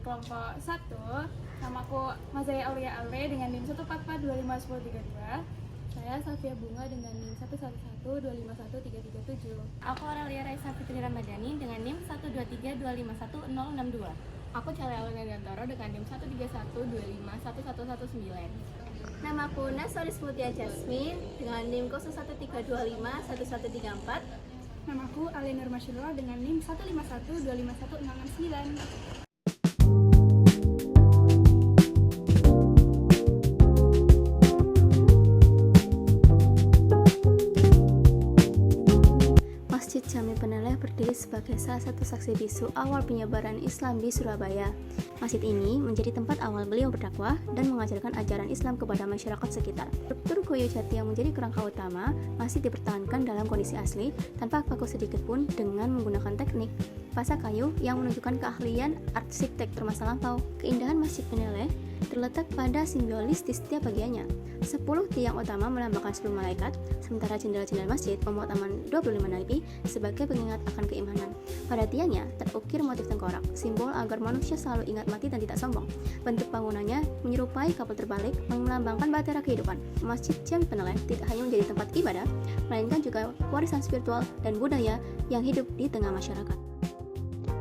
kelompok 1. Namaku Mazaya Aulia Ale dengan NIM 144251032. Saya Safia Bunga dengan NIM 111251337. Aku Aurelia Raisa Fitri Ramadhani dengan NIM 123251062. Aku Cahaya Alena Diantoro dengan NIM 131251119. Namaku Nasoris Mutia Jasmine dengan NIM 013251134. Namaku Ali Nur Masyurullah dengan NIM 151251669. Masjid Jami Peneleh berdiri sebagai salah satu saksi bisu awal penyebaran Islam di Surabaya. Masjid ini menjadi tempat awal beliau berdakwah dan mengajarkan ajaran Islam kepada masyarakat sekitar. Struktur Goyo Jati yang menjadi kerangka utama masih dipertahankan dalam kondisi asli tanpa kaku sedikit pun dengan menggunakan teknik pasak kayu yang menunjukkan keahlian arsitektur masa lampau. Keindahan Masjid Peneleh terletak pada simbolis di setiap bagiannya. 10 tiang utama melambangkan 10 malaikat, sementara jendela-jendela masjid memuat aman 25 nabi sebagai pengingat akan keimanan. Pada tiangnya terukir motif tengkorak, simbol agar manusia selalu ingat mati dan tidak sombong. Bentuk bangunannya menyerupai kapal terbalik, melambangkan bahtera kehidupan. Masjid Jami Peneleh tidak hanya menjadi tempat ibadah, melainkan juga warisan spiritual dan budaya yang hidup di tengah masyarakat.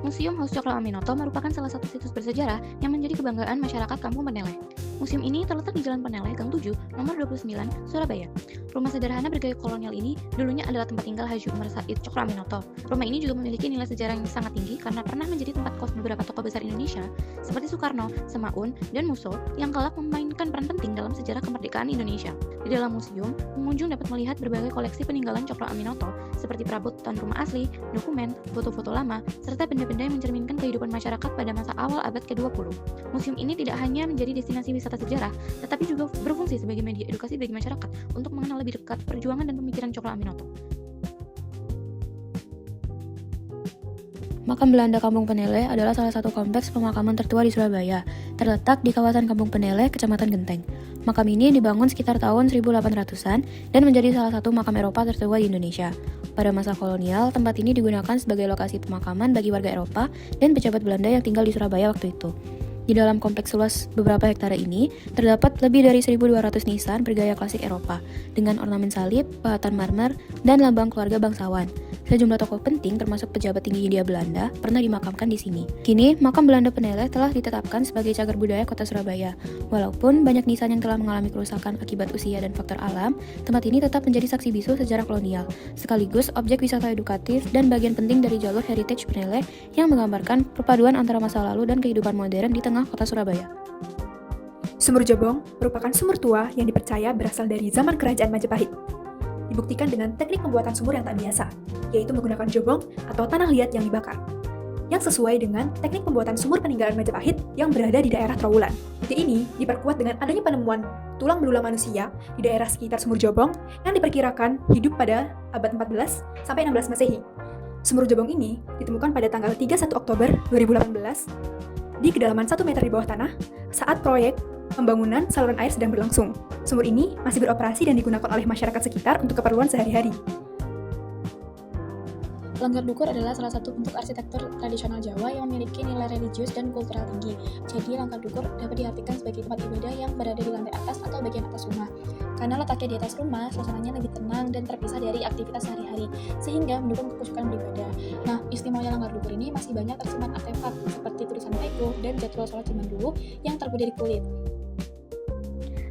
Museum Haus Cokro Aminoto merupakan salah satu situs bersejarah yang menjadi kebanggaan masyarakat Kampung Peneleh. Museum ini terletak di Jalan Peneleh, Gang 7, nomor 29, Surabaya. Rumah sederhana bergaya kolonial ini dulunya adalah tempat tinggal Haji Umar Said Cokro Aminoto. Rumah ini juga memiliki nilai sejarah yang sangat tinggi karena pernah menjadi tempat kos beberapa tokoh besar Indonesia seperti Soekarno, Semaun, dan Musso yang kelak memainkan peran penting dalam sejarah kemerdekaan Indonesia. Di dalam museum, pengunjung dapat melihat berbagai koleksi peninggalan Cokro Aminoto seperti perabotan rumah asli, dokumen, foto-foto lama, serta benda-benda yang mencerminkan kehidupan masyarakat pada masa awal abad ke-20. Museum ini tidak hanya menjadi destinasi wisata sejarah, tetapi juga berfungsi sebagai media edukasi bagi masyarakat untuk mengenal lebih dekat perjuangan dan pemikiran Cokro Aminoto. Makam Belanda Kampung Peneleh adalah salah satu kompleks pemakaman tertua di Surabaya, terletak di kawasan Kampung Peneleh, Kecamatan Genteng. Makam ini dibangun sekitar tahun 1800-an dan menjadi salah satu makam Eropa tertua di Indonesia. Pada masa kolonial, tempat ini digunakan sebagai lokasi pemakaman bagi warga Eropa dan pejabat Belanda yang tinggal di Surabaya waktu itu. Di dalam kompleks luas beberapa hektare ini, terdapat lebih dari 1.200 nisan bergaya klasik Eropa, dengan ornamen salib, pahatan marmer, dan lambang keluarga bangsawan. Sejumlah tokoh penting termasuk pejabat tinggi Hindia Belanda pernah dimakamkan di sini. Kini, makam Belanda Peneleh telah ditetapkan sebagai cagar budaya kota Surabaya. Walaupun banyak nisan yang telah mengalami kerusakan akibat usia dan faktor alam, tempat ini tetap menjadi saksi bisu sejarah kolonial, sekaligus objek wisata edukatif dan bagian penting dari jalur heritage Peneleh yang menggambarkan perpaduan antara masa lalu dan kehidupan modern di tengah kota Surabaya. Sumur Jobong merupakan sumur tua yang dipercaya berasal dari zaman kerajaan Majapahit. Dibuktikan dengan teknik pembuatan sumur yang tak biasa, yaitu menggunakan jobong atau tanah liat yang dibakar, yang sesuai dengan teknik pembuatan sumur peninggalan Majapahit yang berada di daerah Trowulan. Bukti ini diperkuat dengan adanya penemuan tulang belulang manusia di daerah sekitar sumur Jobong yang diperkirakan hidup pada abad 14 sampai 16 Masehi. Sumur Jobong ini ditemukan pada tanggal 31 Oktober 2018 di kedalaman 1 meter di bawah tanah saat proyek pembangunan saluran air sedang berlangsung. Sumur ini masih beroperasi dan digunakan oleh masyarakat sekitar untuk keperluan sehari-hari. Langgar Dukur adalah salah satu bentuk arsitektur tradisional Jawa yang memiliki nilai religius dan kultural tinggi. Jadi, Langgar Dukur dapat diartikan sebagai tempat ibadah yang berada di lantai atas atau bagian atas rumah. Karena letaknya di atas rumah, suasananya lebih tenang dan terpisah dari aktivitas sehari-hari, sehingga mendukung kekhusyukan beribadah. Nah, istimewanya Langgar Dukur ini masih banyak tersimpan artefak seperti tulisan Taiko dan jadwal sholat zaman dulu yang terbuat dari kulit.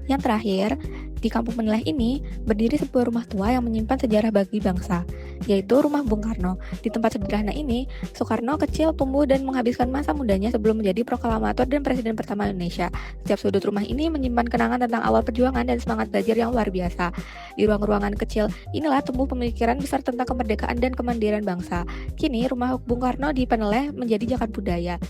Yang terakhir, di Kampung Peneleh ini berdiri sebuah rumah tua yang menyimpan sejarah bagi bangsa, yaitu rumah Bung Karno. Di tempat sederhana ini, Soekarno kecil, tumbuh, dan menghabiskan masa mudanya sebelum menjadi proklamator dan presiden pertama Indonesia. Setiap sudut rumah ini menyimpan kenangan tentang awal perjuangan dan semangat belajar yang luar biasa. Di ruang-ruangan kecil inilah tumbuh pemikiran besar tentang kemerdekaan dan kemandirian bangsa. Kini, rumah Bung Karno di Peneleh menjadi cagar budaya.